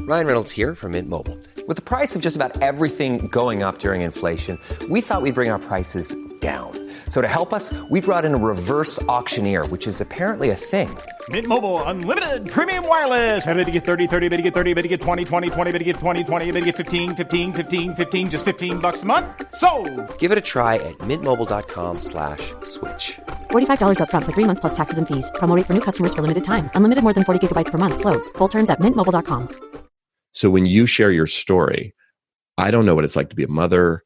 Ryan Reynolds here from Mint Mobile. With the price of just about everything going up during inflation, we thought we'd bring our prices down. So to help us, we brought in a reverse auctioneer, which is apparently a thing. Mint Mobile Unlimited Premium Wireless. How to get 30, 30, bit to get 30, bit to get 20, 20, 20, bit to get 20, 20, bit to get 15, 15, 15, 15, just $15 a month? Sold! Give it a try at mintmobile.com/switch. $45 up front for 3 months plus taxes and fees. Promo rate for new customers for limited time. Unlimited more than 40 gigabytes per month. Slows full terms at mintmobile.com. So when you share your story, I don't know what it's like to be a mother.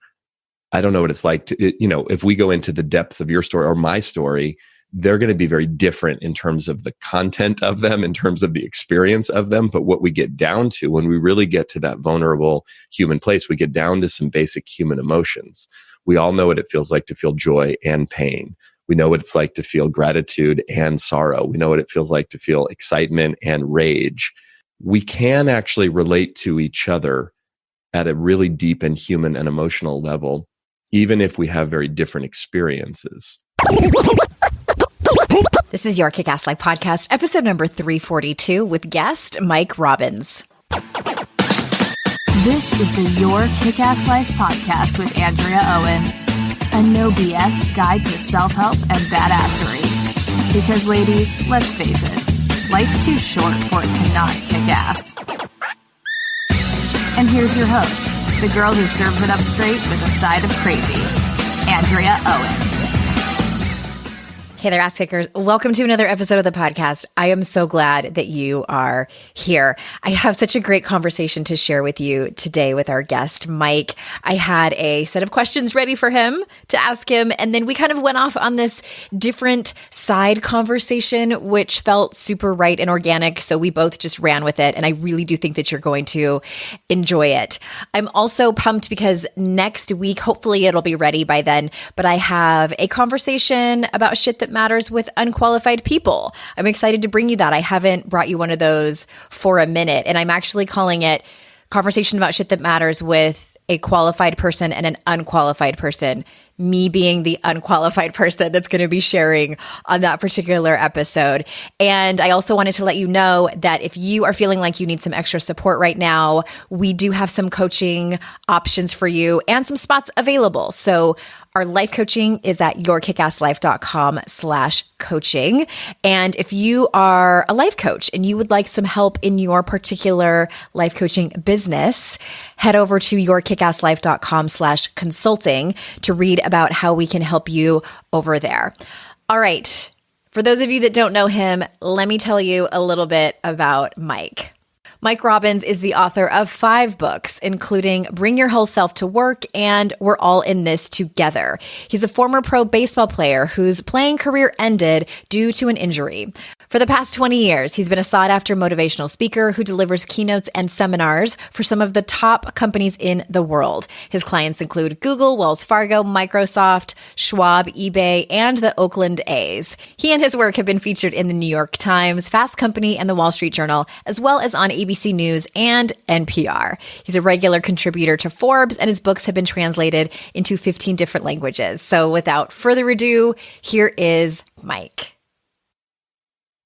I don't know what it's like to, if we go into the depths of your story or my story, they're going to be very different in terms of the content of them, in terms of the experience of them. But what we get down to when we really get to that vulnerable human place, we get down to some basic human emotions. We all know what it feels like to feel joy and pain. We know what it's like to feel gratitude and sorrow. We know what it feels like to feel excitement and rage. We can actually relate to each other at a really deep and human and emotional level, even if we have very different experiences. This is your Kick-Ass Life podcast, episode number 342 with guest Mike Robbins. This is the Your Kick-Ass Life podcast with Andrea Owen, a no BS guide to self-help and badassery. Because ladies, let's face it, life's too short for it to not kick ass. And here's your host, the girl who serves it up straight with a side of crazy, Andrea Owen. Hey there, ass kickers. Welcome to another episode of the podcast. I am so glad that you are here. I have such a great conversation to share with you today with our guest, Mike. I had a set of questions ready for him to ask him, and then we kind of went off on this different side conversation, which felt super right and organic, so we both just ran with it, and I really do think that you're going to enjoy it. I'm also pumped because next week, hopefully it'll be ready by then, but I have a conversation about shit that matters with unqualified people. I'm excited to bring you that. I haven't brought you one of those for a minute, and I'm actually calling it Conversation About Shit That Matters with a Qualified Person and an Unqualified Person. Me being the unqualified person that's going to be sharing on that particular episode. And I also wanted to let you know that if you are feeling like you need some extra support right now, we do have some coaching options for you and some spots available. So our life coaching is at yourkickasslife.com/coaching. And if you are a life coach and you would like some help in your particular life coaching business, head over to yourkickasslife.com/consulting to read about how we can help you over there. All right. For those of you that don't know him, let me tell you a little bit about Mike. Mike Robbins is the author of 5 books, including Bring Your Whole Self to Work and We're All in This Together. He's a former pro baseball player whose playing career ended due to an injury. For the past 20 years, he's been a sought-after motivational speaker who delivers keynotes and seminars for some of the top companies in the world. His clients include Google, Wells Fargo, Microsoft, Schwab, eBay, and the Oakland A's. He and his work have been featured in the New York Times, Fast Company, and the Wall Street Journal, as well as on ABC News and NPR. He's a regular contributor to Forbes, and his books have been translated into 15 different languages. So without further ado, here is Mike.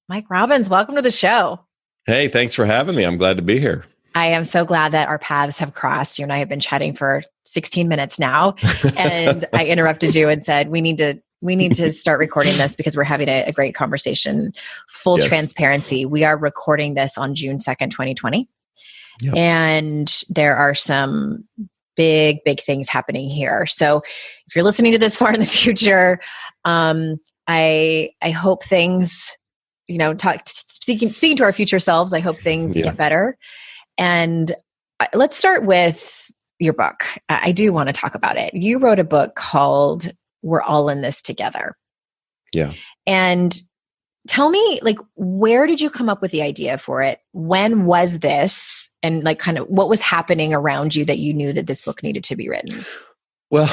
Mike Robbins, welcome to the show. Hey, thanks for having me. I'm glad to be here. I am so glad that our paths have crossed. You and I have been chatting for 16 minutes now, and I interrupted you and said, we need to start recording this because we're having a great conversation. Full transparency. We are recording this on June 2nd, 2020. Yep. And there are some big things happening here. So if you're listening to this far in the future, I hope things, speaking to our future selves, I hope things get better. And let's start with your book. I do want to talk about it. You wrote a book called We're All in This Together. Yeah. And tell me, where did you come up with the idea for it? When was this? And kind of what was happening around you that you knew that this book needed to be written? Well,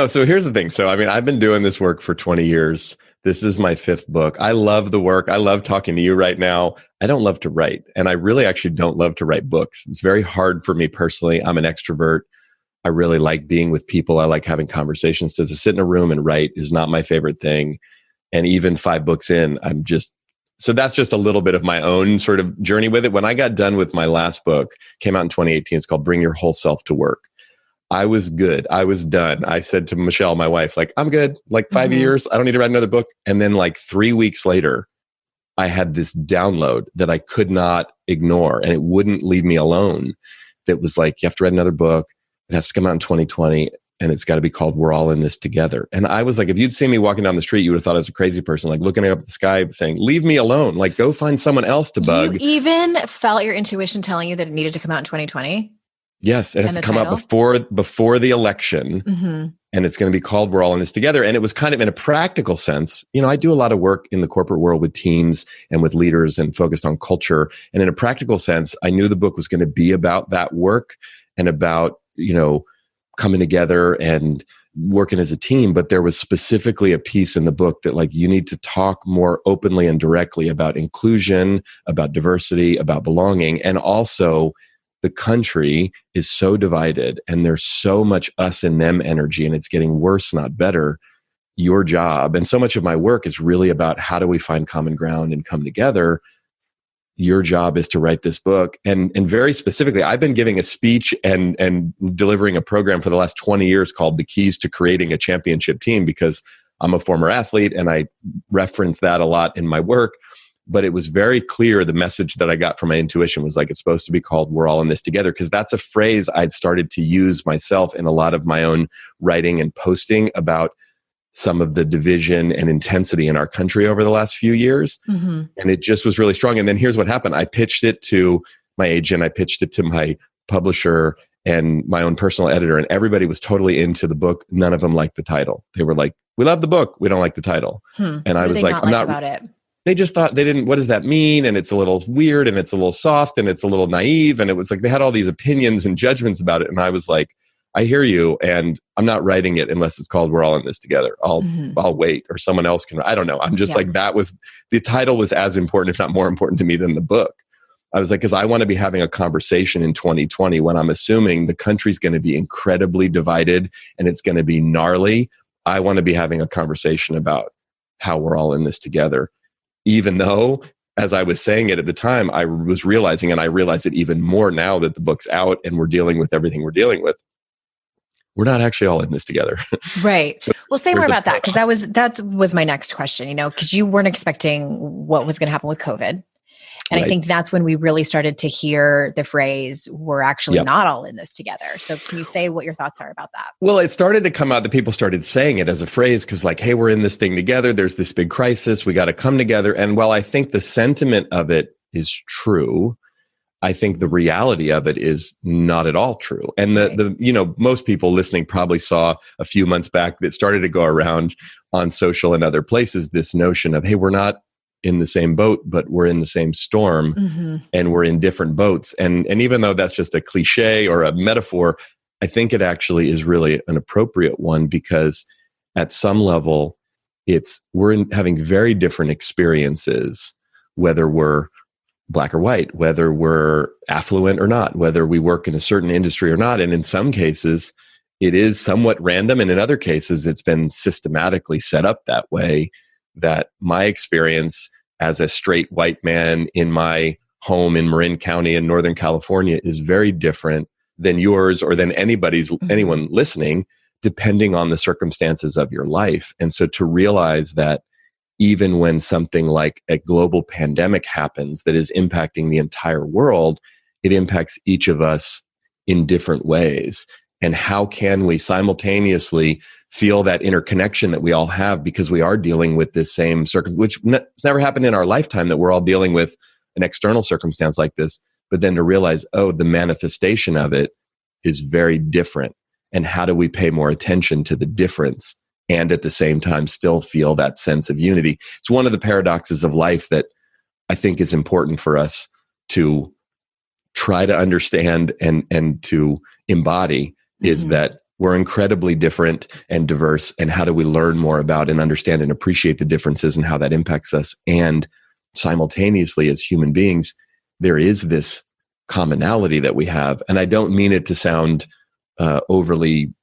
so here's the thing. So, I've been doing this work for 20 years. This is my 5th book. I love the work. I love talking to you right now. I don't love to write. And I really actually don't love to write books. It's very hard for me personally. I'm an extrovert. I really like being with people. I like having conversations. To sit in a room and write is not my favorite thing. And even 5 books in, I'm just so that's just a little bit of my own sort of journey with it. When I got done with my last book, came out in 2018, it's called Bring Your Whole Self to Work. I was good. I was done. I said to Michelle, my wife, like, I'm good. Like 5 years, I don't need to write another book. And then like 3 weeks later, I had this download that I could not ignore, and it wouldn't leave me alone. That was like, you have to write another book. It has to come out in 2020, and it's got to be called We're All in This Together. And I was like, if you'd seen me walking down the street, you would have thought I was a crazy person, like looking up at the sky saying, leave me alone. Like, go find someone else to bug. You even felt your intuition telling you that it needed to come out in 2020? Yes, it has to come out before the election, and it's going to be called We're All in This Together. And it was kind of in a practical sense, you know, I do a lot of work in the corporate world with teams and with leaders and focused on culture. And in a practical sense, I knew the book was going to be about that work and about, you know, coming together and working as a team. But there was specifically a piece in the book that like, you need to talk more openly and directly about inclusion, about diversity, about belonging, and also the country is so divided and there's so much us and them energy, and it's getting worse, not better. Your job, and so much of my work is really about how do we find common ground and come together. Your job is to write this book. And very specifically, I've been giving a speech and delivering a program for the last 20 years called The Keys to Creating a Championship Team, because I'm a former athlete and I reference that a lot in my work. But it was very clear, the message that I got from my intuition was like, it's supposed to be called We're All in This Together, because that's a phrase I'd started to use myself in a lot of my own writing and posting about some of the division and intensity in our country over the last few years. And it just was really strong. And then here's what happened. I pitched it to my agent. I pitched it to my publisher and my own personal editor, and everybody was totally into the book. None of them liked the title. They were like, we love the book, we don't like the title. And I was like, I'm not about it. They just thought they didn't, what does that mean? And it's a little weird and it's a little soft and it's a little naive. And it was like, they had all these opinions and judgments about it. And I was like, I hear you. And I'm not writing it unless it's called We're All in This Together. I'll wait, or someone else can. I don't know. I'm just like, that was, the title was as important, if not more important to me than the book. I was like, because I want to be having a conversation in 2020 when I'm assuming the country's going to be incredibly divided and it's going to be gnarly. I want to be having a conversation about how we're all in this together. Even though, as I was saying it at the time, I was realizing, and I realize it even more now that the book's out and we're dealing with everything we're dealing with, we're not actually all in this together. Right. So well, say more about that, because that was my next question, you know, because you weren't expecting what was going to happen with COVID. And I think that's when we really started to hear the phrase, we're actually not all in this together. So can you say what your thoughts are about that? Well, it started to come out that people started saying it as a phrase because like, hey, we're in this thing together. There's this big crisis. We got to come together. And while I think the sentiment of it is true, I think the reality of it is not at all true. And the you know, most people listening probably saw a few months back that started to go around on social and other places, this notion of, hey, we're not in the same boat, but we're in the same storm and we're in different boats. And even though that's just a cliche or a metaphor, I think it actually is really an appropriate one, because at some level we're having very different experiences, whether we're black or white, whether we're affluent or not, whether we work in a certain industry or not. And in some cases, it is somewhat random. And in other cases, it's been systematically set up that way, that my experience as a straight white man in my home in Marin County in Northern California is very different than yours or than anyone listening, depending on the circumstances of your life. And so to realize that even when something like a global pandemic happens that is impacting the entire world, it impacts each of us in different ways. And how can we simultaneously feel that interconnection that we all have, because we are dealing with this same which it's never happened in our lifetime, that we're all dealing with an external circumstance like this, but then to realize, oh, the manifestation of it is very different. And how do we pay more attention to the difference and at the same time still feel that sense of unity? It's one of the paradoxes of life that I think is important for us to try to understand and to embody, is that we're incredibly different and diverse. And how do we learn more about and understand and appreciate the differences and how that impacts us? And simultaneously, as human beings, there is this commonality that we have. And I don't mean it to sound overly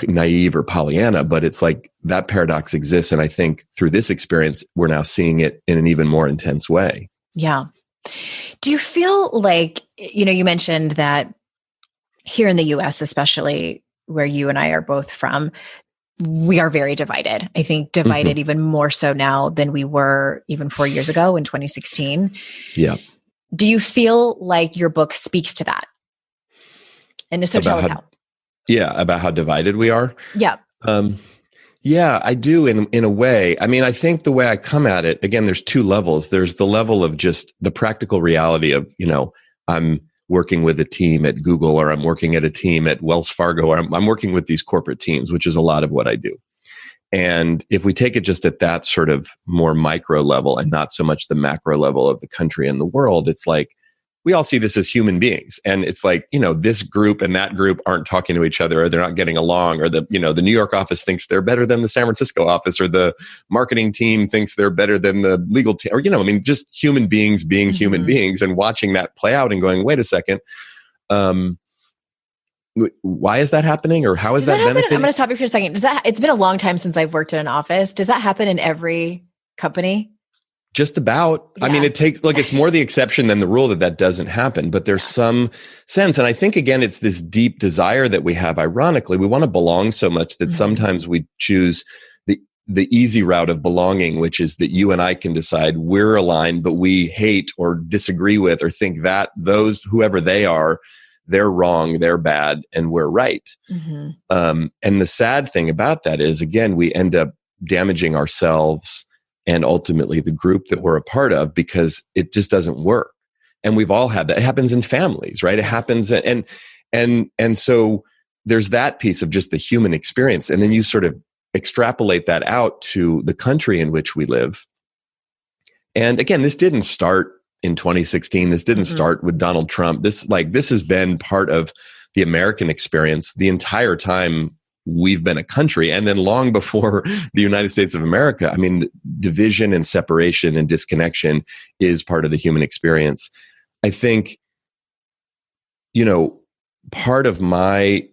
naive or Pollyanna, but it's like that paradox exists. And I think through this experience, we're now seeing it in an even more intense way. Yeah. Do you feel like, you mentioned that here in the US, especially where you and I are both from, we are very divided. I think divided even more so now than we were even 4 years ago in 2016. Yeah. Do you feel like your book speaks to that? And so tell us how. Yeah, about how divided we are. Yeah. Yeah, I do in a way. I mean, I think the way I come at it, again, there's two levels. There's the level of just the practical reality of, I'm working with a team at Google, or I'm working at a team at Wells Fargo, or I'm working with these corporate teams, which is a lot of what I do. And if we take it just at that sort of more micro level and not so much the macro level of the country and the world, it's like, we all see this as human beings. And it's like, this group and that group aren't talking to each other, or they're not getting along, or the New York office thinks they're better than the San Francisco office, or the marketing team thinks they're better than the legal team, or, just human beings being human beings, and watching that play out and going, wait a second, why is that happening? Or how is that benefiting? I'm going to stop you for a second. It's been a long time since I've worked in an office. Does that happen in every company? Just about. Yeah. I mean, it's more the exception than the rule that doesn't happen, but there's some sense. And I think, again, it's this deep desire that we have. Ironically, we want to belong so much that sometimes we choose the easy route of belonging, which is that you and I can decide we're aligned, but we hate or disagree with or think that whoever they are, they're wrong, they're bad, and we're right. And the sad thing about that is, again, we end up damaging ourselves and ultimately the group that we're a part of, because it just doesn't work. And we've all had that. It happens in families, right? It happens. And so there's that piece of just the human experience. And then you sort of extrapolate that out to the country in which we live. And again, this didn't start in 2016. This didn't start with Donald Trump. This has been part of the American experience the entire time we've been a country. And then long before the United States of America, I mean, division and separation and disconnection is part of the human experience. I think, part of my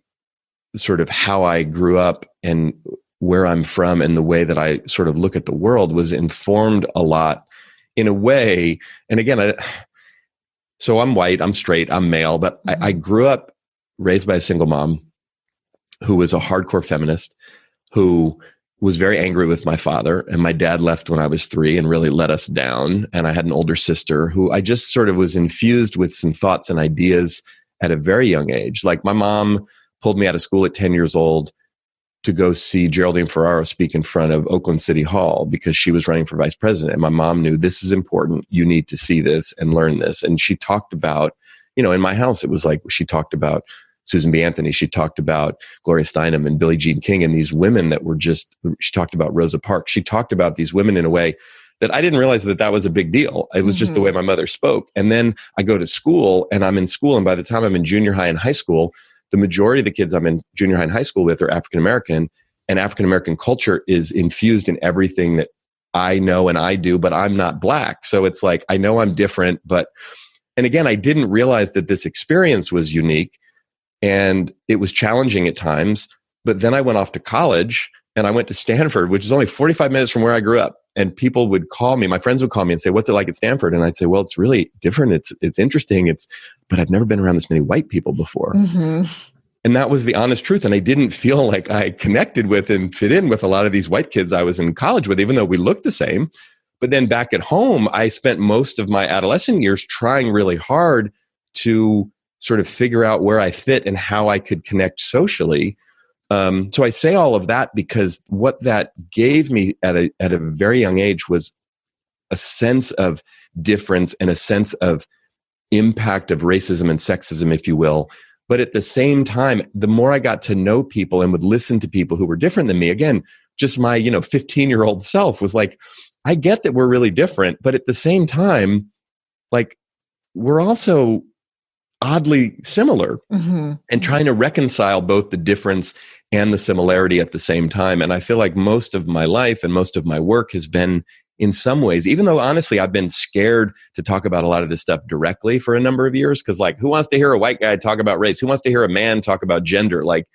sort of how I grew up and where I'm from and the way that I sort of look at the world was informed a lot in a way. And again, so I'm white, I'm straight, I'm male, but I grew up raised by a single mom who was a hardcore feminist, who was very angry with my father. And my dad left when I was 3 and really let us down. And I had an older sister who I just sort of was infused with some thoughts and ideas at a very young age. Like, my mom pulled me out of school at 10 years old to go see Geraldine Ferraro speak in front of Oakland City Hall because she was running for vice president. And my mom knew, this is important. You need to see this and learn this. And she talked about, in my house, it was like, she talked about Susan B. Anthony. She talked about Gloria Steinem and Billie Jean King and these women that were she talked about Rosa Parks. She talked about these women in a way that I didn't realize that was a big deal. It was just the way my mother spoke. And then I go to school, and I'm in school. And by the time I'm in junior high and high school, the majority of the kids I'm in junior high and high school with are African-American, and African-American culture is infused in everything that I know and I do, but I'm not Black. So it's like, I know I'm different, and again, I didn't realize that this experience was unique. And it was challenging at times. But then I went off to college, and I went to Stanford, which is only 45 minutes from where I grew up. And people would call me, my friends would call me and say, what's it like at Stanford? And I'd say, well, it's really different. It's interesting. But I've never been around this many white people before. And that was the honest truth. And I didn't feel like I connected with and fit in with a lot of these white kids I was in college with, even though we looked the same. But then back at home, I spent most of my adolescent years trying really hard to sort of figure out where I fit and how I could connect socially. So I say all of that because what that gave me at a very young age was a sense of difference and a sense of impact of racism and sexism, if you will. But at the same time, the more I got to know people and would listen to people who were different than me, again, just my 15-year-old self was like, I get that we're really different, but at the same time, like, we're also oddly similar, and trying to reconcile both the difference and the similarity at the same time. And I feel like most of my life and most of my work has been, in some ways, even though honestly I've been scared to talk about a lot of this stuff directly for a number of years, because like, who wants to hear a white guy talk about race? Who wants to hear a man talk about gender? Like,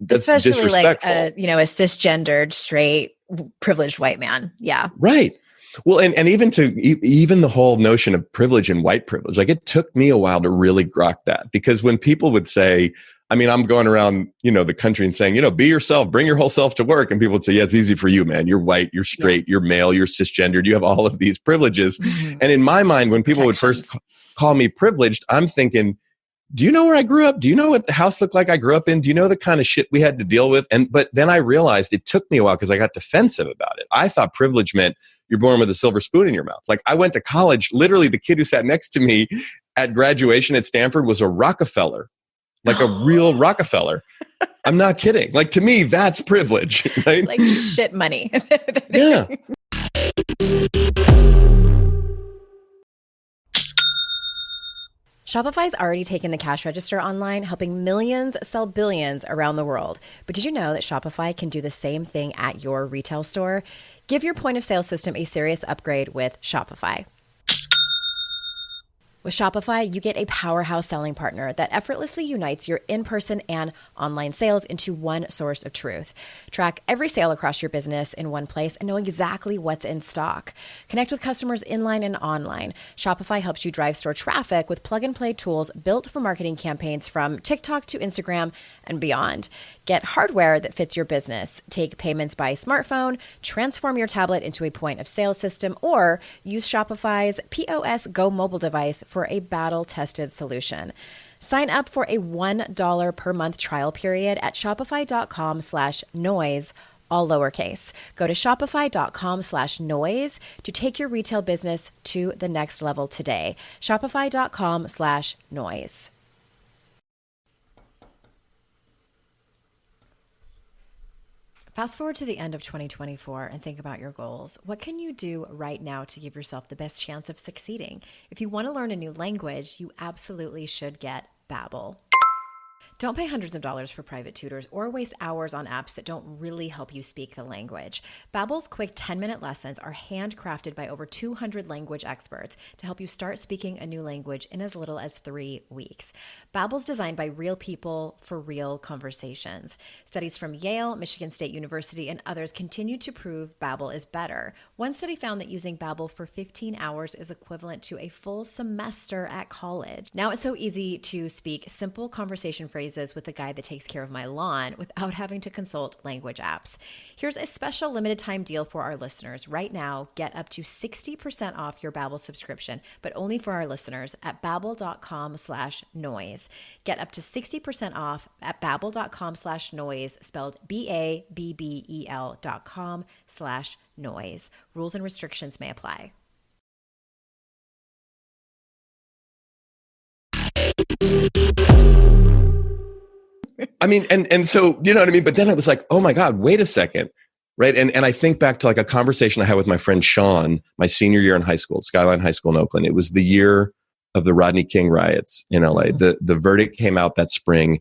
That's Especially like disrespectful. a cisgendered, straight, privileged white man. Yeah. Right. Well, and even the whole notion of privilege and white privilege, like it took me a while to really grok that, because when people would say, I mean, I'm going around, the country and saying, be yourself, bring your whole self to work. And people would say, yeah, it's easy for you, man. You're white, you're straight, you're male, you're cisgendered. You have all of these privileges. Mm-hmm. And in my mind, when people would first call me privileged, I'm thinking, do you know where I grew up? Do you know what the house looked like I grew up in? Do you know the kind of shit we had to deal with? But then I realized it took me a while because I got defensive about it. I thought privilege meant you're born with a silver spoon in your mouth. Like I went to college, literally the kid who sat next to me at graduation at Stanford was a Rockefeller. Like a real Rockefeller. I'm not kidding. Like to me, that's privilege. Right? Like shit money. Yeah. Shopify's already taken the cash register online, helping millions sell billions around the world. But did you know that Shopify can do the same thing at your retail store? Give your point of sale system a serious upgrade with Shopify. With Shopify, you get a powerhouse selling partner that effortlessly unites your in-person and online sales into one source of truth. Track every sale across your business in one place and know exactly what's in stock. Connect with customers inline and online. Shopify helps you drive store traffic with plug-and-play tools built for marketing campaigns from TikTok to Instagram and beyond. Get hardware that fits your business. Take payments by smartphone, transform your tablet into a point of sale system, or use Shopify's POS Go mobile device for a battle-tested solution. Sign up for a $1 per month trial period at shopify.com/noise, all lowercase. Go to shopify.com/noise to take your retail business to the next level today. Shopify.com/noise. Fast forward to the end of 2024 and think about your goals. What can you do right now to give yourself the best chance of succeeding? If you want to learn a new language, you absolutely should get Babbel. Don't pay hundreds of dollars for private tutors or waste hours on apps that don't really help you speak the language. Babbel's quick 10-minute lessons are handcrafted by over 200 language experts to help you start speaking a new language in as little as 3 weeks. Babbel's designed by real people for real conversations. Studies from Yale, Michigan State University, and others continue to prove Babbel is better. One study found that using Babbel for 15 hours is equivalent to a full semester at college. Now it's so easy to speak simple conversation phrases with the guy that takes care of my lawn without having to consult language apps. Here's a special limited time deal for our listeners. Right now, get up to 60% off your Babbel subscription, but only for our listeners at babbel.com/noise. Get up to 60% off at babbel.com/noise, spelled BABBEL.com/noise. Rules and restrictions may apply. I mean, and so, you know what I mean? But then it was like, oh my God, wait a second. Right. And I think back to like a conversation I had with my friend Sean, my senior year in high school, Skyline High School in Oakland. It was the year of the Rodney King riots in LA. The verdict came out that spring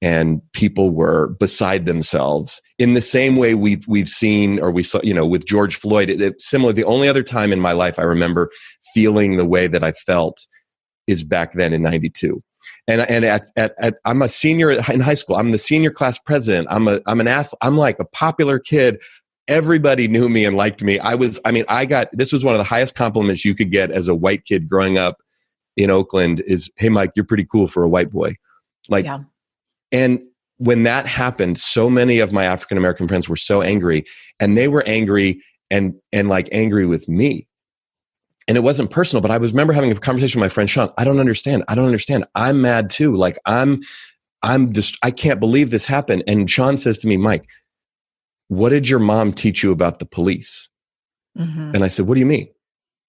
and people were beside themselves in the same way we've seen, or we saw, with George Floyd. It's similar. The only other time in my life I remember feeling the way that I felt is back then in 92. And I'm a senior in high school. I'm the senior class president. I'm an athlete. I'm like a popular kid. Everybody knew me and liked me. This was one of the highest compliments you could get as a white kid growing up in Oakland is, hey, Mike, you're pretty cool for a white boy. Yeah. And when that happened, so many of my African-American friends were so angry, and they were angry and like angry with me. And it wasn't personal, but I remember having a conversation with my friend Sean. I don't understand. I'm mad too. Like I can't believe this happened. And Sean says to me, Mike, what did your mom teach you about the police? Mm-hmm. And I said, what do you mean?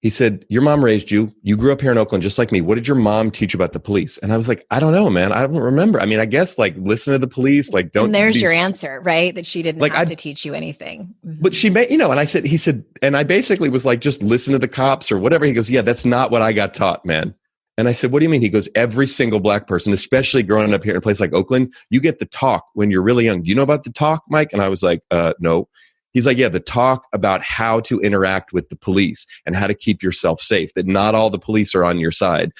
He said, your mom raised you. You grew up here in Oakland just like me. What did your mom teach you about the police? And I was like, I don't know, man. I don't remember. I mean, I guess like listen to the police. Like don't. And there's your answer, right? That she didn't have to teach you anything. Mm-hmm. But she made, and he said, and I basically was like, just listen to the cops or whatever. He goes, yeah, that's not what I got taught, man. And I said, what do you mean? He goes, every single black person, especially growing up here in a place like Oakland, you get the talk when you're really young. Do you know about the talk, Mike? And I was like, no. He's like, yeah, the talk about how to interact with the police and how to keep yourself safe, that not all the police are on your side.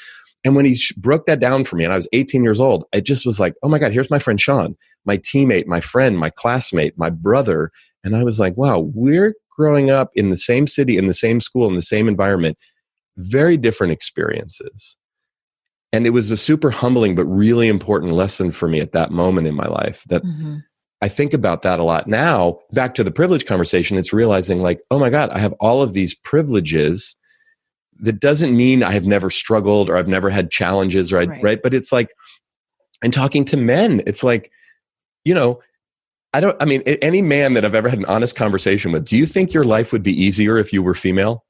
And when he broke that down for me, and I was 18 years old, I just was like, oh my God, here's my friend Sean, my teammate, my friend, my classmate, my brother. And I was like, wow, we're growing up in the same city, in the same school, in the same environment, very different experiences. And it was a super humbling, but really important lesson for me at that moment in my life that I think about that a lot now. Back to the privilege conversation, it's realizing like, oh my God, I have all of these privileges. That doesn't mean I have never struggled or I've never had challenges, right? But it's like, and talking to men, it's like, any man that I've ever had an honest conversation with, do you think your life would be easier if you were female?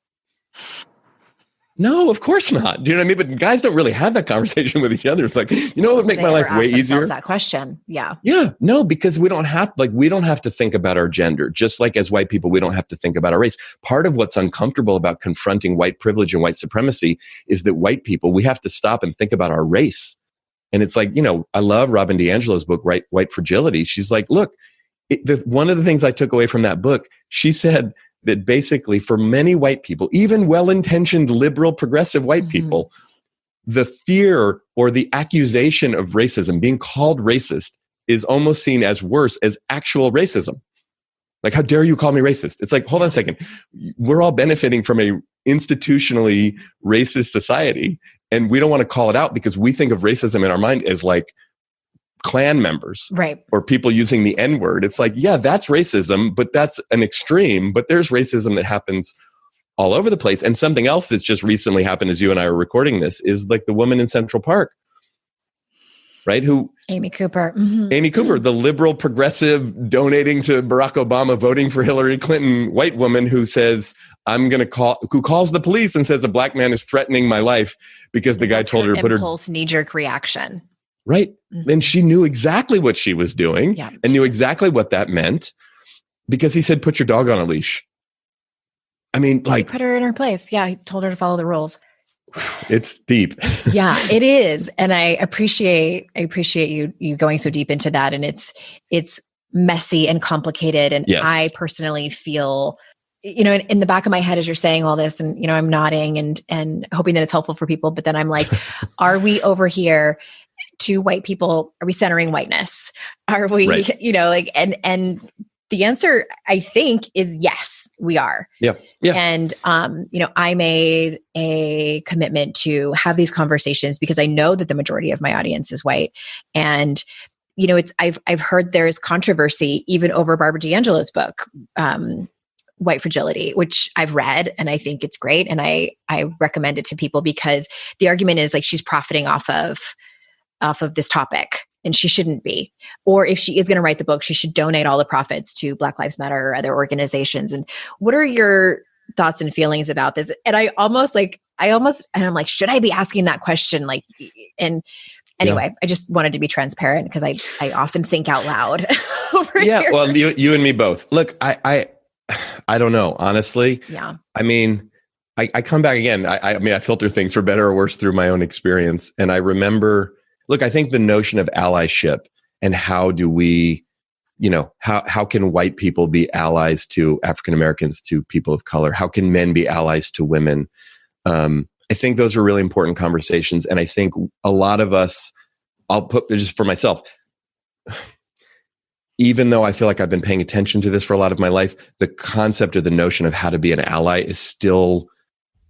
No, of course not. Do you know what I mean? But guys don't really have that conversation with each other. It's like, what would make my life way easier? That question. Yeah. Yeah. No, because we don't have to think about our gender. Just like as white people, we don't have to think about our race. Part of what's uncomfortable about confronting white privilege and white supremacy is that white people, we have to stop and think about our race. And it's like, I love Robin DiAngelo's book, White Fragility. She's like, look, one of the things I took away from that book, she said, that basically for many white people, even well-intentioned liberal progressive white people, the fear or the accusation of racism, being called racist, is almost seen as worse as actual racism. Like, how dare you call me racist? It's like, hold on a second. We're all benefiting from a institutionally racist society, and we don't want to call it out because we think of racism in our mind as like Klan members, right? Or people using the N-word. It's like, yeah, that's racism, but that's an extreme. But there's racism that happens all over the place. And something else that's just recently happened as you and I are recording this is like the woman in Central Park, right? Amy Cooper. Amy Cooper, the liberal progressive donating to Barack Obama, voting for Hillary Clinton, white woman who says, who calls the police and says a black man is threatening my life because the guy told her to put her impulse knee-jerk reaction. Right. And she knew exactly what she was doing and knew exactly what that meant because he said, put your dog on a leash. I mean, like, put her in her place. Yeah. He told her to follow the rules. It's deep. Yeah, it is. And I appreciate you going so deep into that. And it's messy and complicated. And I personally feel, in the back of my head as you're saying all this, and, I'm nodding and hoping that it's helpful for people. But then I'm like, are we over here to white people? Are we centering whiteness? Are we, and the answer I think is yes, we are. Yeah. And, I made a commitment to have these conversations because I know that the majority of my audience is white. And, I've heard there's controversy even over Barbara DiAngelo's book, White Fragility, which I've read and I think it's great. And I recommend it to people because the argument is like, she's profiting off of this topic, and she shouldn't be. Or if she is going to write the book, she should donate all the profits to Black Lives Matter or other organizations. And what are your thoughts and feelings about this? And I'm like, should I be asking that question? Anyway, I just wanted to be transparent because I often think out loud. Here. Well, you and me both. Look, I don't know, honestly. Yeah. I mean, I come back again. I filter things for better or worse through my own experience. And I remember, look, I think the notion of allyship and how do we, how can white people be allies to African Americans, to people of color? How can men be allies to women? I think those are really important conversations. And I think a lot of us, I'll put just for myself, even though I feel like I've been paying attention to this for a lot of my life, the concept or the notion of how to be an ally is still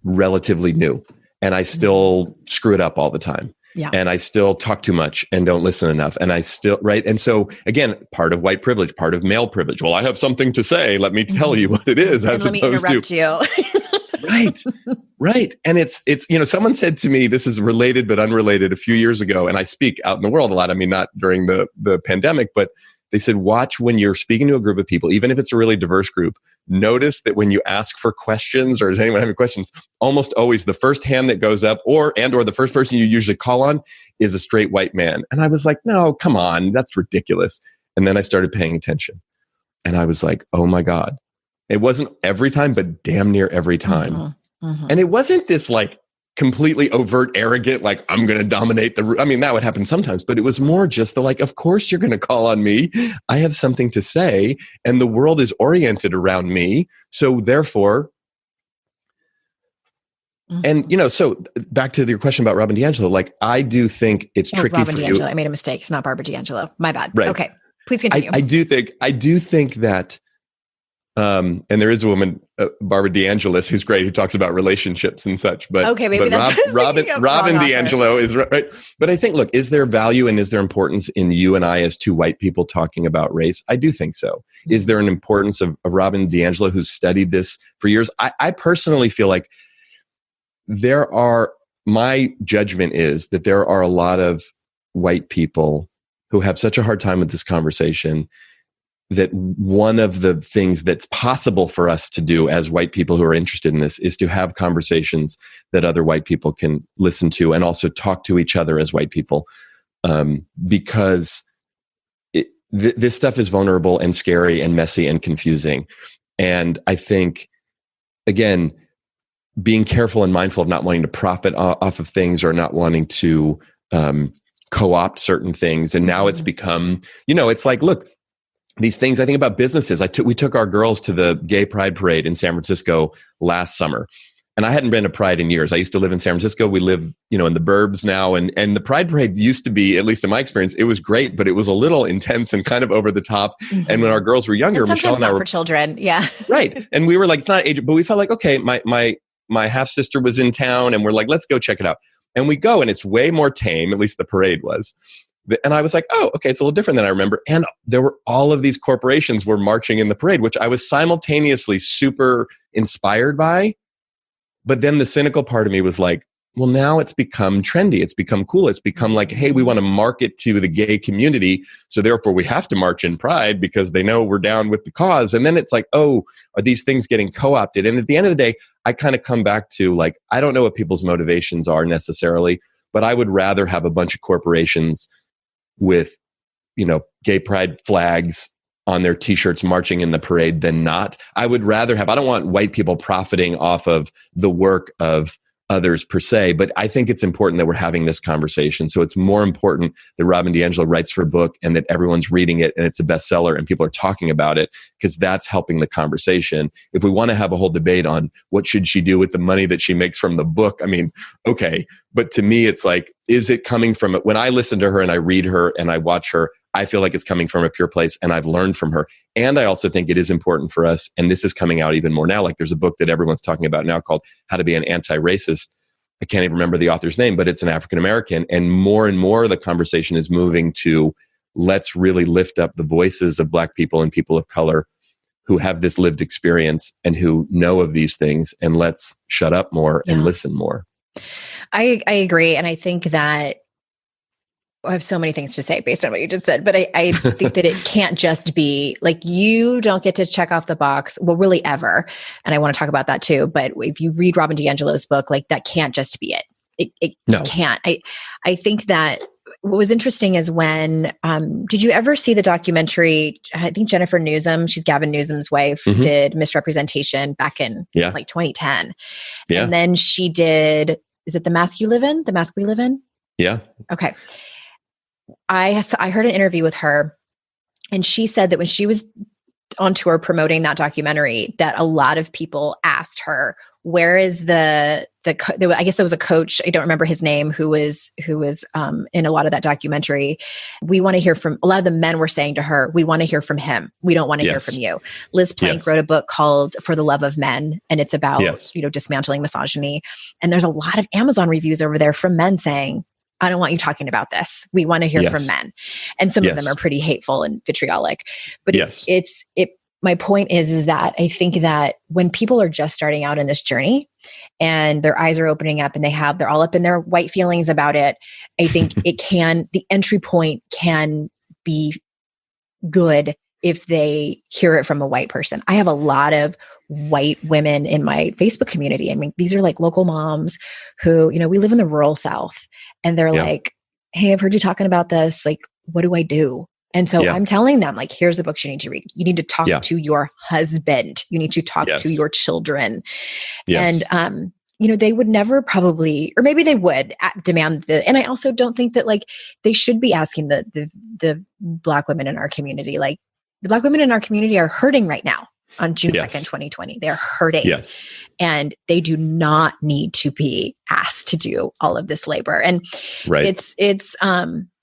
relatively new. And I still screw it up all the time. Yeah. And I still talk too much and don't listen enough. And I still, right. And so again, part of white privilege, part of male privilege. Well, I have something to say. Let me tell you what it is. As let me interrupt you. Right. And it's, someone said to me, this is related, but unrelated a few years ago. And I speak out in the world a lot. I mean, not during the pandemic, but they said, watch when you're speaking to a group of people, even if it's a really diverse group, notice that when you ask for questions or is anyone having questions, almost always the first hand that goes up or the first person you usually call on is a straight white man. And I was like, no, come on, that's ridiculous. And then I started paying attention and I was like, oh my God. It wasn't every time, but damn near every time. Mm-hmm, mm-hmm. And it wasn't this like completely overt, arrogant, like I'm going to dominate the room. I mean, that would happen sometimes, but it was more just the like, of course you're going to call on me. I have something to say and the world is oriented around me. So therefore, And, so back to your question about Robin DiAngelo, like, I do think it's tricky Robin for DiAngelo. you. I made a mistake. It's not Barbara DiAngelo. My bad. Right. Okay. Please continue. I do think that, and there is a woman, Barbara DeAngelis, who's great, who talks about relationships and such. But okay, maybe but that's Robin DiAngelo is right. But I think, look, is there value and is there importance in you and I as two white people talking about race? I do think so. Mm-hmm. Is there an importance of Robin DiAngelo, who's studied this for years? I personally feel like my judgment is that there are a lot of white people who have such a hard time with this conversation that one of the things that's possible for us to do as white people who are interested in this is to have conversations that other white people can listen to and also talk to each other as white people, because this stuff is vulnerable and scary and messy and confusing. And I think, again, being careful and mindful of not wanting to profit off of things or not wanting to co-opt certain things. And now it's become, it's like, look, these things, I think about businesses. We took our girls to the Gay Pride Parade in San Francisco last summer. And I hadn't been to Pride in years. I used to live in San Francisco. We live, in the burbs now. And the Pride Parade used to be, at least in my experience, it was great, but it was a little intense and kind of over the top. Mm-hmm. And when our girls were younger, Michelle and I were for children. Yeah. Right. And we were like, it's not age, but we felt like, okay, my half sister was in town and we're like, let's go check it out. And we go and it's way more tame, at least the parade was. And I was like, oh, okay, it's a little different than I remember. And there were all of these corporations were marching in the parade, which I was simultaneously super inspired by. But then the cynical part of me was like, well, now it's become trendy. It's become cool. It's become like, hey, we want to market to the gay community. So therefore we have to march in Pride because they know we're down with the cause. And then it's like, oh, are these things getting co-opted? And at the end of the day, I kind of come back to like, I don't know what people's motivations are necessarily, but I would rather have a bunch of corporations with, gay pride flags on their t-shirts marching in the parade than not. I would rather I don't want white people profiting off of the work of others per se, but I think it's important that we're having this conversation. So it's more important that Robin DiAngelo writes her book and that everyone's reading it and it's a bestseller and people are talking about it, because that's helping the conversation. If we want to have a whole debate on what should she do with the money that she makes from the book, I mean, okay. But to me, it's like, is it coming from it? When I listen to her and I read her and I watch her, I feel like it's coming from a pure place and I've learned from her. And I also think it is important for us, and this is coming out even more now. Like there's a book that everyone's talking about now called How to Be an Anti-Racist. I can't even remember the author's name, but it's an African-American. And more the conversation is moving to, let's really lift up the voices of Black people and people of color who have this lived experience and who know of these things. And let's shut up more and listen more. I agree. And I think that I have so many things to say based on what you just said, but I think that it can't just be like, you don't get to check off the box. Well, really ever. And I want to talk about that too. But if you read Robin DiAngelo's book, like that can't just be it. It can't. I think that what was interesting is when, did you ever see the documentary? I think Jennifer Newsom, she's Gavin Newsom's wife, did Misrepresentation back in like 2010. Yeah. And then she did, is it The Mask You Live In? The Mask We Live In? Yeah. Okay. I heard an interview with her, and she said that when she was on tour promoting that documentary, that a lot of people asked her, where is I guess there was a coach, I don't remember his name, who was in a lot of that documentary. We want to hear from, a lot of the men were saying to her, we want to hear from him. We don't want to hear from you. Liz Plank wrote a book called For the Love of Men, and it's about, dismantling misogyny. And there's a lot of Amazon reviews over there from men saying, I don't want you talking about this. We want to hear from men. And some of them are pretty hateful and vitriolic. But my point is that I think that when people are just starting out in this journey and their eyes are opening up and they're all up in their white feelings about it, I think the entry point can be good if they hear it from a white person. I have a lot of white women in my Facebook community. I mean, these are like local moms who, we live in the rural South, and they're like, hey, I've heard you talking about this. Like, what do I do? And so I'm telling them, like, here's the books you need to read. You need to talk to your husband. You need to talk to your children. And, they would never probably, or maybe they would demand and I also don't think that like they should be asking the Black women in our community, like, the Black women in our community are hurting right now. on June Yes. 2nd, 2020. They're hurting. Yes. And they do not need to be asked to do all of this labor. And Right.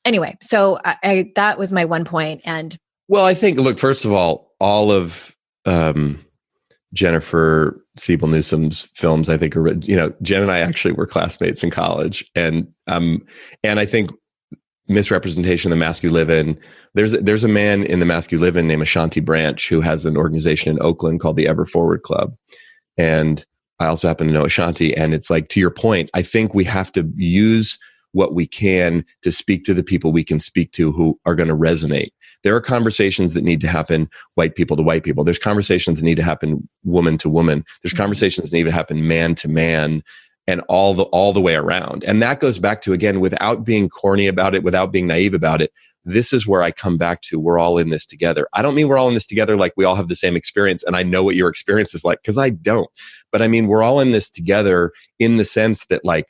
anyway, so I that was my one point. And Well, I think, look, first of all of Jennifer Siebel Newsom's films, I think, are, Jen and I actually were classmates in college. And I think misrepresentation of the mask you live in, there's a man in the mask you live in named Ashanti Branch who has an organization in Oakland called the Ever Forward Club. And I also happen to know Ashanti. And it's like, to your point, I think we have to use what we can to speak to the people we can speak to who are going to resonate. There are conversations that need to happen white people to white people. There's conversations that need to happen woman to woman. There's conversations that need to happen man to man, and all the way around. And that goes back to, again, without being corny about it, without being naive about it, this is where I come back to, we're all in this together. I don't mean we're all in this together like we all have the same experience and I know what your experience is like, because I don't. But I mean, we're all in this together in the sense that, like,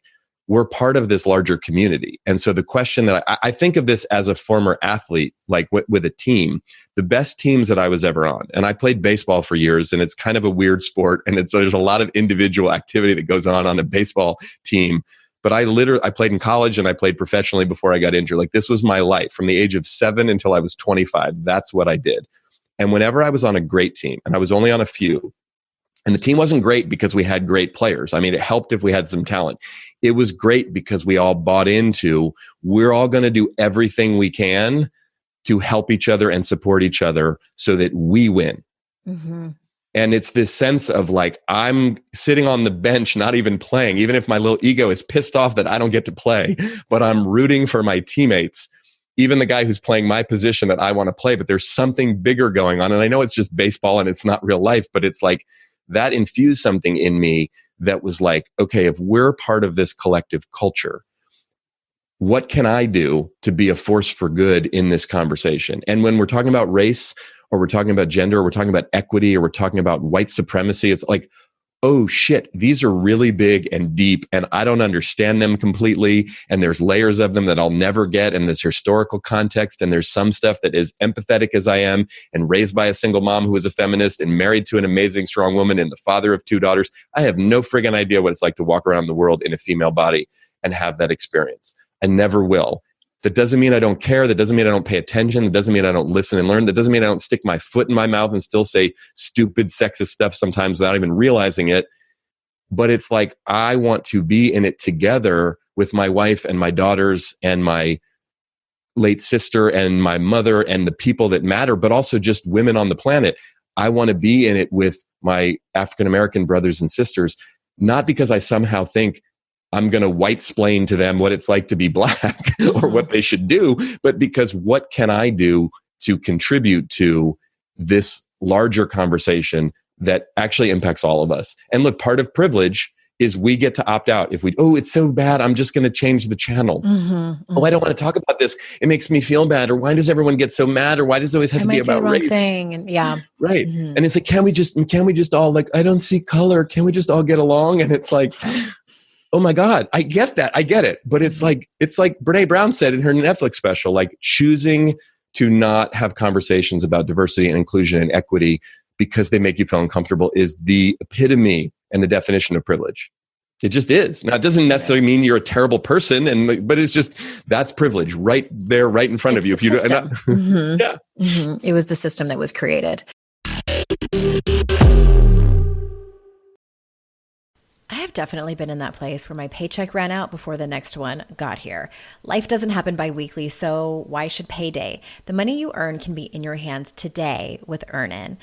we're part of this larger community. And so the question that I think of this as a former athlete, like with a team, the best teams that I was ever on. And I played baseball for years, and it's kind of a weird sport. And there's a lot of individual activity that goes on a baseball team. But I played in college and I played professionally before I got injured. Like, this was my life from the age of 7 until I was 25. That's what I did. And whenever I was on a great team, and I was only on a few, and the team wasn't great because we had great players. I mean, it helped if we had some talent. It was great because we all bought into, we're all going to do everything we can to help each other and support each other so that we win. Mm-hmm. And it's this sense of, like, I'm sitting on the bench, not even playing, even if my little ego is pissed off that I don't get to play, but I'm rooting for my teammates, even the guy who's playing my position that I want to play. But there's something bigger going on. And I know it's just baseball and it's not real life, but it's like that infused something in me that was like, okay, if we're part of this collective culture, what can I do to be a force for good in this conversation? And when we're talking about race, or we're talking about gender, or we're talking about equity, or we're talking about white supremacy, it's like, oh shit, these are really big and deep, and I don't understand them completely. And there's layers of them that I'll never get, and this historical context. And there's some stuff that is empathetic as I am, and raised by a single mom who is a feminist, and married to an amazing, strong woman, and the father of 2 daughters. I have no friggin' idea what it's like to walk around the world in a female body and have that experience. I never will. That doesn't mean I don't care. That doesn't mean I don't pay attention. That doesn't mean I don't listen and learn. That doesn't mean I don't stick my foot in my mouth and still say stupid, sexist stuff sometimes without even realizing it. But it's like, I want to be in it together with my wife and my daughters and my late sister and my mother and the people that matter, but also just women on the planet. I want to be in it with my African-American brothers and sisters, not because I somehow think I'm going to white-splain to them what it's like to be Black or what they should do, but because what can I do to contribute to this larger conversation that actually impacts all of us? And look, part of privilege is we get to opt out. If it's so bad, I'm just going to change the channel. Oh, I don't want to talk about this. It makes me feel bad. Or why does everyone get so mad? Or why does it always have to be about race? Thing. And yeah. Right. And it's like, can we just all, like, I don't see color. Can we just all get along? And it's like, oh my God, I get that. I get it. But it's like Brene Brown said in her Netflix special, like, choosing to not have conversations about diversity and inclusion and equity because they make you feel uncomfortable is the epitome and the definition of privilege. It just is. Now, it doesn't necessarily mean you're a terrible person, but it's just, that's privilege right there, right in front of you. If you don't, yeah. It was the system that was created. I have definitely been in that place where my paycheck ran out before the next one got here. Life doesn't happen bi-weekly, so why should payday? The money you earn can be in your hands today with Earnin.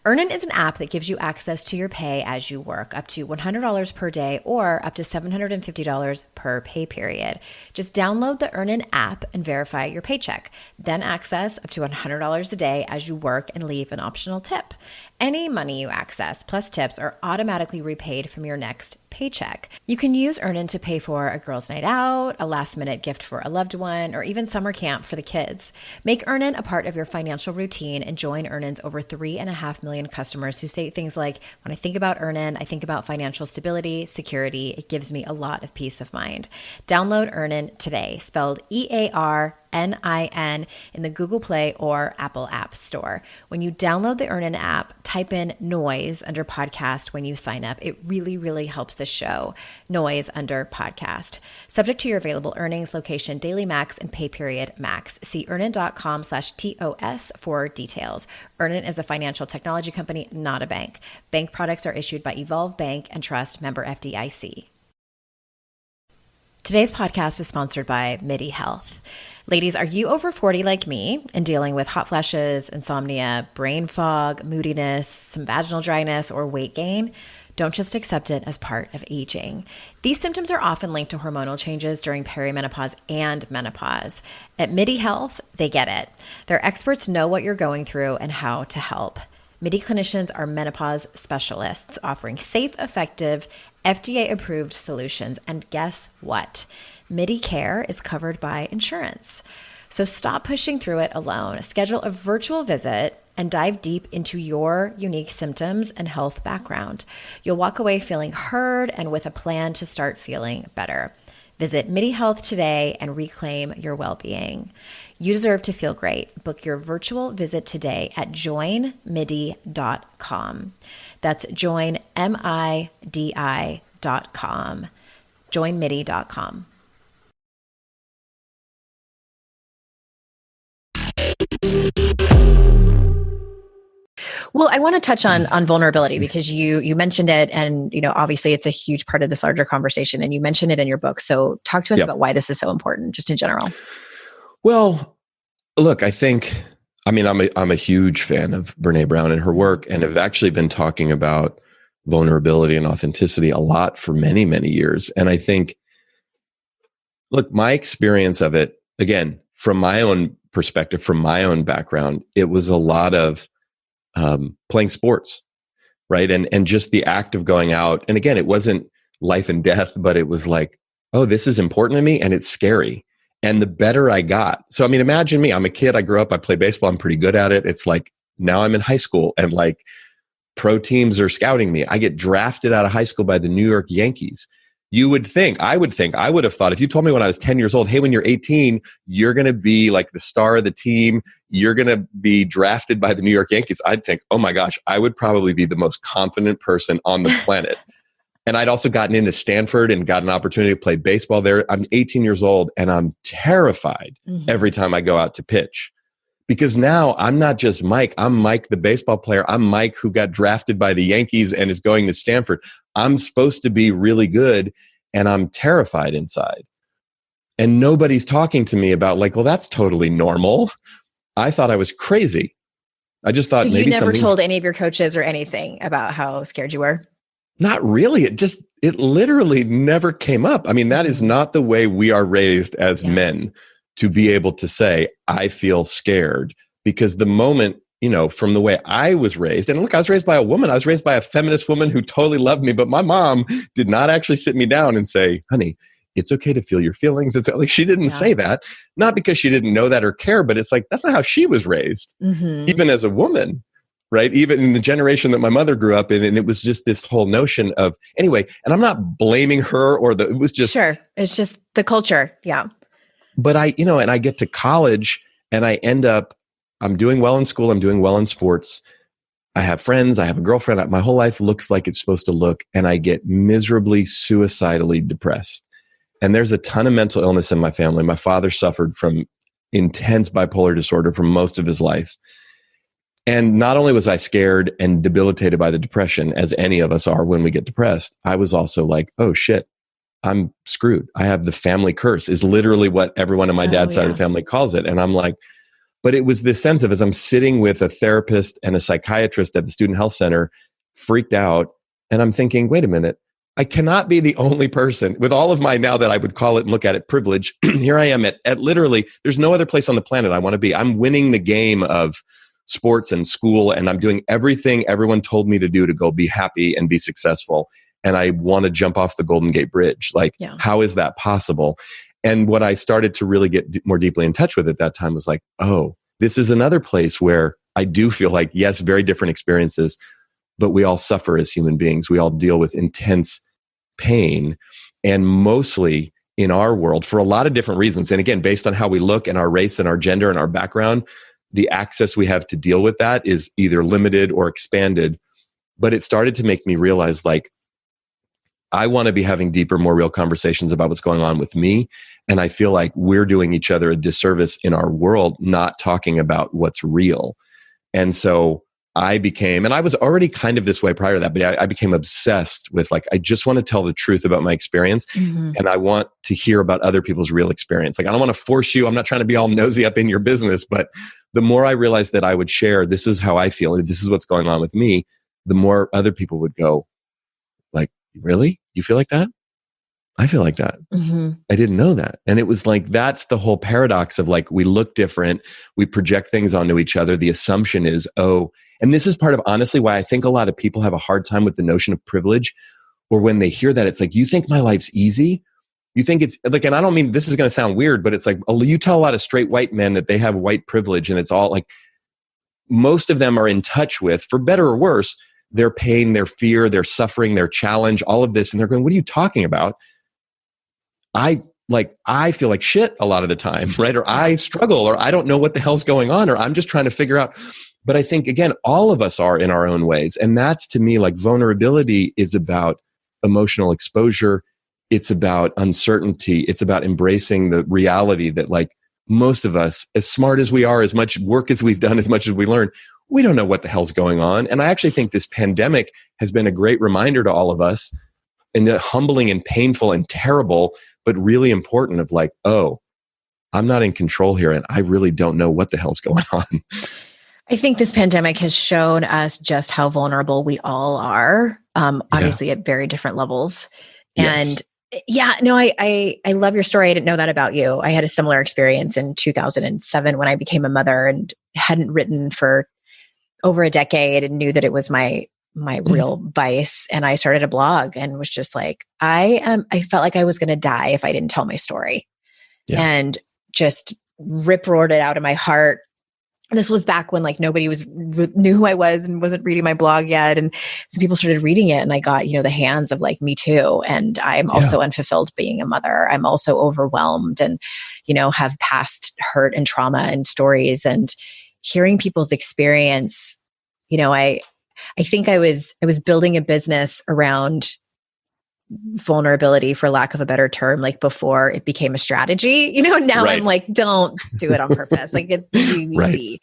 Earnin is an app that gives you access to your pay as you work, up to $100 per day or up to $750 per pay period. Just download the Earnin app and verify your paycheck. Then access up to $100 a day as you work and leave an optional tip. Any money you access plus tips are automatically repaid from your next paycheck. You can use Earnin to pay for a girls' night out, a last-minute gift for a loved one, or even summer camp for the kids. Make Earnin a part of your financial routine and join Earnin's over 3.5 million customers who say things like, when I think about Earnin, I think about financial stability, security. It gives me a lot of peace of mind. Download Earnin today, spelled EARNIN. NIN, in the Google Play or Apple App Store. When you download the EarnIn app, type in Noise under podcast when you sign up. It really, really helps the show. Noise under podcast. Subject to your available earnings, location, daily max, and pay period max. See earnin.com/TOS for details. EarnIn is a financial technology company, not a bank. Bank products are issued by Evolve Bank and Trust, member FDIC. Today's podcast is sponsored by MIDI Health. Ladies, are you over 40 like me and dealing with hot flashes, insomnia, brain fog, moodiness, some vaginal dryness, or weight gain? Don't just accept it as part of aging. These symptoms are often linked to hormonal changes during perimenopause and menopause. At MIDI Health, they get it. Their experts know what you're going through and how to help. MIDI clinicians are menopause specialists offering safe, effective, FDA-approved solutions. And guess what? MIDI Care is covered by insurance. So stop pushing through it alone. Schedule a virtual visit and dive deep into your unique symptoms and health background. You'll walk away feeling heard and with a plan to start feeling better. Visit MIDI Health today and reclaim your well-being. You deserve to feel great. Book your virtual visit today at joinmidi.com. That's joinmidi.com. joinmidi.com. Well, I want to touch on vulnerability because you mentioned it, and obviously it's a huge part of this larger conversation, and you mentioned it in your book. So talk to us about why this is so important, just in general. Well, look, I'm a huge fan of Brené Brown and her work, and have actually been talking about vulnerability and authenticity a lot for many, many years. And I think, look, my experience of it, again, from my own perspective, from my own background, it was a lot of playing sports, right? And just the act of going out. And again, it wasn't life and death, but it was like, oh, this is important to me and it's scary. And the better I got. So, imagine me, I'm a kid, I grew up, I play baseball, I'm pretty good at it. It's like, now I'm in high school and like pro teams are scouting me. I get drafted out of high school by the New York Yankees. I would have thought, if you told me when I was 10 years old, hey, when you're 18, you're going to be like the star of the team, you're going to be drafted by the New York Yankees, I'd think, oh my gosh, I would probably be the most confident person on the planet. And I'd also gotten into Stanford and got an opportunity to play baseball there. I'm 18 years old and I'm terrified every time I go out to pitch. Because now I'm not just Mike. I'm Mike, the baseball player. I'm Mike who got drafted by the Yankees and is going to Stanford. I'm supposed to be really good and I'm terrified inside. And nobody's talking to me about like, well, that's totally normal. I thought I was crazy. I just thought maybe you never told any of your coaches or anything about how scared you were? Not really. It literally never came up. That is not the way we are raised as men, to be able to say, I feel scared. Because the moment, from the way I was raised, and look, I was raised by a woman. I was raised by a feminist woman who totally loved me, but my mom did not actually sit me down and say, honey, it's okay to feel your feelings. It's like, she didn't say that, not because she didn't know that or care, but it's like, that's not how she was raised, even as a woman. Right? Even in the generation that my mother grew up in. And it was just this whole notion of, anyway, and I'm not blaming her it was just. Sure. It's just the culture. Yeah. But I get to college and I end up, I'm doing well in school. I'm doing well in sports. I have friends. I have a girlfriend. My whole life looks like it's supposed to look. And I get miserably, suicidally depressed. And there's a ton of mental illness in my family. My father suffered from intense bipolar disorder for most of his life. And not only was I scared and debilitated by the depression, as any of us are when we get depressed, I was also like, oh shit, I'm screwed. I have the family curse, is literally what everyone on my dad's side of the family calls it. And I'm like, but it was this sense of, as I'm sitting with a therapist and a psychiatrist at the Student Health Center, freaked out. And I'm thinking, wait a minute, I cannot be the only person with all of my, now that I would call it and look at it, privilege. Here I am at literally, there's no other place on the planet I want to be. I'm winning the game of sports and school, and I'm doing everything everyone told me to do to go be happy and be successful. And I want to jump off the Golden Gate Bridge. Like, how is that possible? And what I started to really get more deeply in touch with at that time was like, oh, this is another place where I do feel like, yes, very different experiences, but we all suffer as human beings. We all deal with intense pain. And mostly in our world for a lot of different reasons. And again, based on how we look and our race and our gender and our background, the access we have to deal with that is either limited or expanded. But it started to make me realize, like, I want to be having deeper, more real conversations about what's going on with me. And I feel like we're doing each other a disservice in our world, not talking about what's real. And so I became, and I was already kind of this way prior to that, but I became obsessed with, like, I just want to tell the truth about my experience. And I want to hear about other people's real experience. Like, I don't want to force you. I'm not trying to be all nosy up in your business, but the more I realized that I would share, this is how I feel, this is what's going on with me, the more other people would go, like, really? You feel like that? I feel like that. I didn't know that. And it was like, that's the whole paradox of, like, we look different. We project things onto each other. The assumption is, oh, and this is part of, honestly, why I think a lot of people have a hard time with the notion of privilege, or when they hear that, it's like, you think my life's easy? You think it's like, and I don't mean, this is going to sound weird, but it's like, you tell a lot of straight white men that they have white privilege, and it's all like, most of them are in touch with, for better or worse, their pain, their fear, their suffering, their challenge, all of this. And they're going, what are you talking about? I feel like shit a lot of the time, right? Or I struggle, or I don't know what the hell's going on, or I'm just trying to figure out. But I think, again, all of us are in our own ways. And that's, to me, like, vulnerability is about emotional exposure. It's about uncertainty. It's about embracing the reality that, like, most of us, as smart as we are, as much work as we've done, as much as we learn, we don't know what the hell's going on. And I actually think this pandemic has been a great reminder to all of us, and humbling and painful and terrible, but really important, of like, oh, I'm not in control here, and I really don't know what the hell's going on. I think this pandemic has shown us just how vulnerable we all are, obviously at very different levels. And I love your story. I didn't know that about you. I had a similar experience in 2007 when I became a mother, and hadn't written for over a decade, and knew that it was my real vice. And I started a blog, and was just like, I felt like I was going to die if I didn't tell my story, and just rip-roared it out of my heart. This was back when, like, nobody knew who I was and wasn't reading my blog yet. And so people started reading it, and I got, the hands of, like, me too. And I'm also unfulfilled being a mother. I'm also overwhelmed, and, have past hurt and trauma and stories, and hearing people's experience. I think I was building a business around vulnerability, for lack of a better term, like, before it became a strategy, now I'm like, don't do it on purpose. Like, it's easy,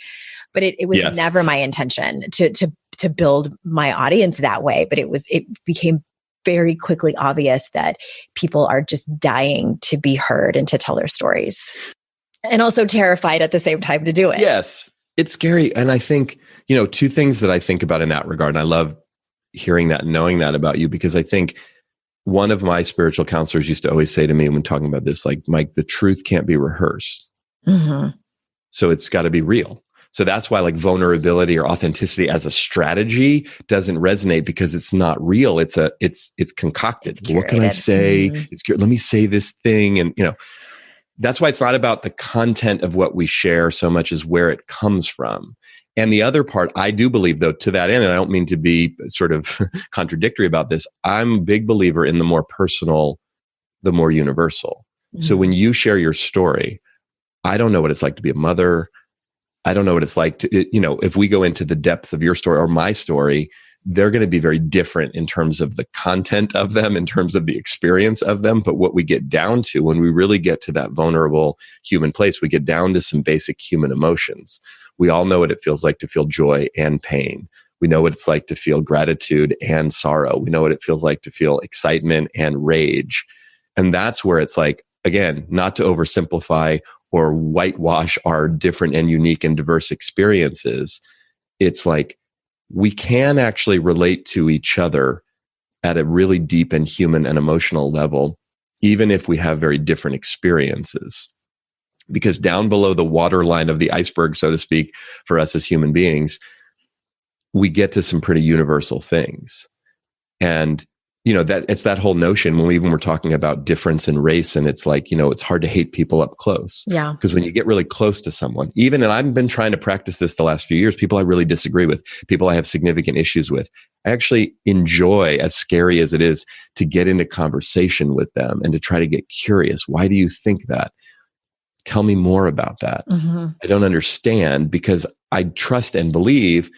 but it was never my intention to build my audience that way. But it became very quickly obvious that people are just dying to be heard and to tell their stories, and also terrified at the same time to do it. Yes. It's scary. And I think, two things that I think about in that regard, and I love hearing that and knowing that about you, because I think one of my spiritual counselors used to always say to me when talking about this, like, Mike, the truth can't be rehearsed. So it's got to be real. So that's why, like, vulnerability or authenticity as a strategy doesn't resonate, because it's not real. It's concocted. It's what can I say? Let me say this thing. And, that's why it's not about the content of what we share so much as where it comes from. And the other part, I do believe, though, to that end, and I don't mean to be sort of contradictory about this, I'm a big believer in the more personal, the more universal. So when you share your story, I don't know what it's like to be a mother. I don't know what it's like to, if we go into the depths of your story or my story, they're going to be very different in terms of the content of them, in terms of the experience of them. But what we get down to, when we really get to that vulnerable human place, we get down to some basic human emotions. We all know what it feels like to feel joy and pain. We know what it's like to feel gratitude and sorrow. We know what it feels like to feel excitement and rage. And that's where it's like, again, not to oversimplify or whitewash our different and unique and diverse experiences. It's like, we can actually relate to each other at a really deep and human and emotional level, even if we have very different experiences. Because down below the waterline of the iceberg, so to speak, for us as human beings, we get to some pretty universal things. And that it's that whole notion when we even were talking about difference in race, and it's like, it's hard to hate people up close. Yeah. Because when you get really close to someone, and I've been trying to practice this the last few years, people I really disagree with, people I have significant issues with, I actually enjoy, as scary as it is, to get into conversation with them and to try to get curious. Why do you think that? Tell me more about that. Mm-hmm. I don't understand, because I trust and believe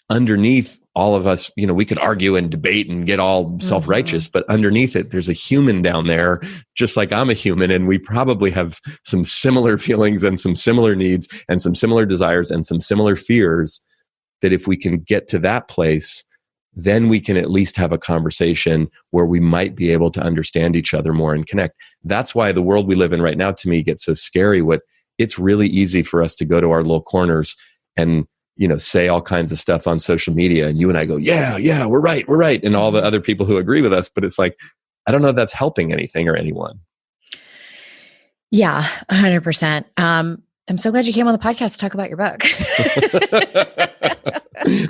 underneath all of us, we could argue and debate and get all self-righteous, but underneath it, there's a human down there, just like I'm a human. And we probably have some similar feelings and some similar needs and some similar desires and some similar fears, that if we can get to that place, then we can at least have a conversation where we might be able to understand each other more and connect. That's why the world we live in right now, to me, gets so scary. It's really easy for us to go to our little corners and say all kinds of stuff on social media, and you and I go, yeah, we're right. And all the other people who agree with us, but it's like, I don't know if that's helping anything or anyone. Yeah, 100%. I'm so glad you came on the podcast to talk about your book.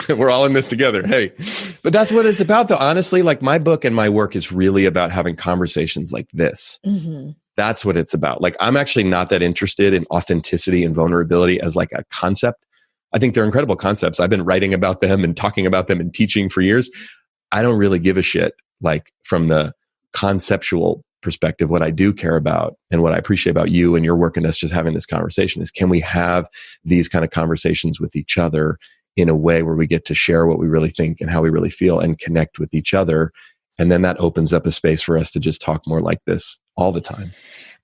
We're all in this together. Hey, but that's what it's about though. Honestly, like my book and my work is really about having conversations like this. Mm-hmm. That's what it's about. Like, I'm actually not that interested in authenticity and vulnerability as like a concept. I think they're incredible concepts. I've been writing about them and talking about them and teaching for years. I don't really give a shit, like from the conceptual perspective. What I do care about and what I appreciate about you and your work and us just having this conversation is, can we have these kind of conversations with each other in a way where we get to share what we really think and how we really feel and connect with each other? And then that opens up a space for us to just talk more like this all the time.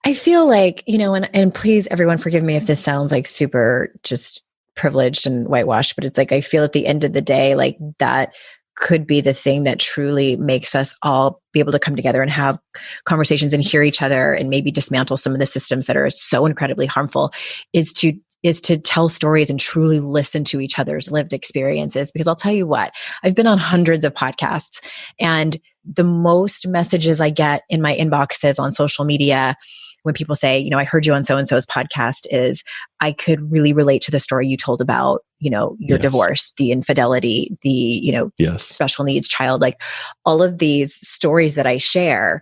I feel like, and please everyone forgive me if this sounds like super just privileged and whitewashed, but it's like, I feel at the end of the day, like that could be the thing that truly makes us all be able to come together and have conversations and hear each other and maybe dismantle some of the systems that are so incredibly harmful, is to tell stories and truly listen to each other's lived experiences. Because I'll tell you what, I've been on hundreds of podcasts, and the most messages I get in my inboxes on social media when people say, I heard you on so-and-so's podcast, is I could really relate to the story you told about, your Yes. divorce, the infidelity, the, Yes. special needs child, like all of these stories that I share.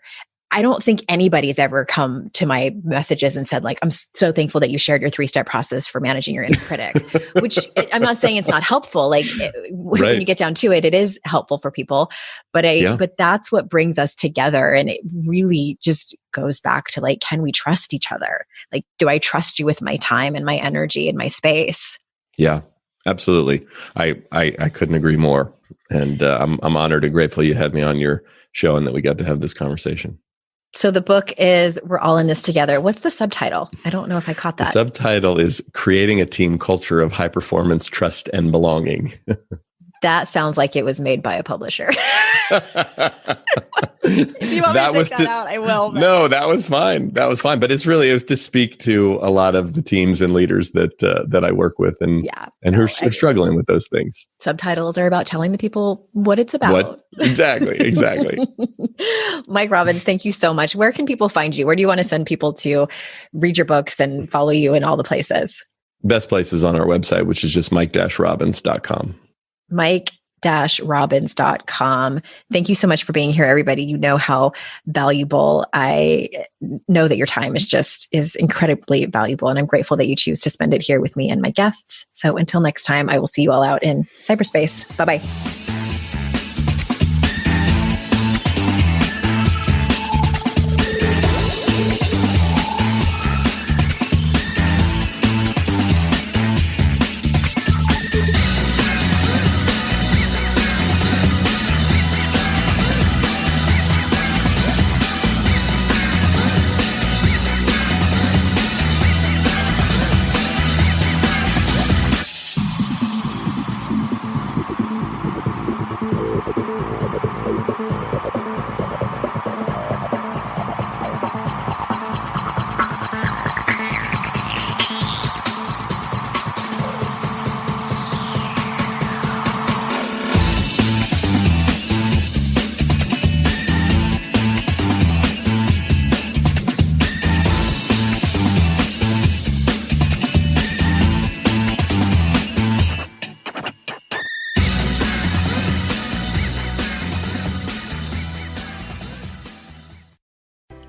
I don't think anybody's ever come to my messages and said, like, I'm so thankful that you shared your 3-step process for managing your inner critic, which I'm not saying it's not helpful. Like when you get down to it, it is helpful for people, but but that's what brings us together. And it really just goes back to like, can we trust each other? Like, do I trust you with my time and my energy and my space? Yeah, absolutely. I couldn't agree more. And I'm honored and grateful you had me on your show and that we got to have this conversation. So the book is We're All in This Together. What's the subtitle? I don't know if I caught that. The subtitle is Creating a Team Culture of High Performance, Trust, and Belonging. That sounds like it was made by a publisher. If you want me to take that out, I will. But. No, that was fine. That was fine. But it was to speak to a lot of the teams and leaders that I work with and who are struggling with those things. Subtitles are about telling the people what it's about. Exactly. Mike Robbins, thank you so much. Where can people find you? Where do you want to send people to read your books and follow you in all the places? Best place is on our website, which is just mike-robbins.com. mike-robbins.com. Thank you so much for being here, everybody. You know how valuable I know that your time is incredibly valuable. And I'm grateful that you choose to spend it here with me and my guests. So until next time, I will see you all out in cyberspace. Bye-bye.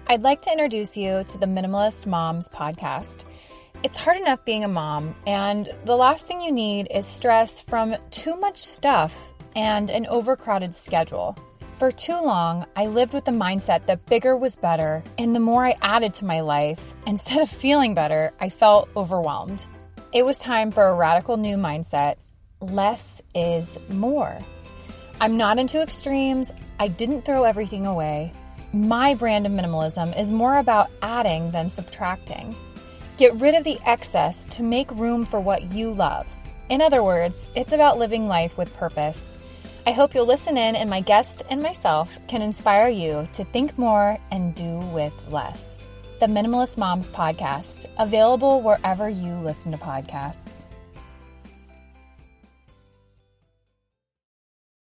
I'd like to introduce you to the Minimalist Moms podcast. It's hard enough being a mom, and the last thing you need is stress from too much stuff and an overcrowded schedule. For too long, I lived with the mindset that bigger was better, and the more I added to my life, instead of feeling better, I felt overwhelmed. It was time for a radical new mindset. Less is more. I'm not into extremes. I didn't throw everything away. My brand of minimalism is more about adding than subtracting. Get rid of the excess to make room for what you love. In other words, it's about living life with purpose. I hope you'll listen in, and my guest and myself can inspire you to think more and do with less. The Minimalist Moms podcast, available wherever you listen to podcasts.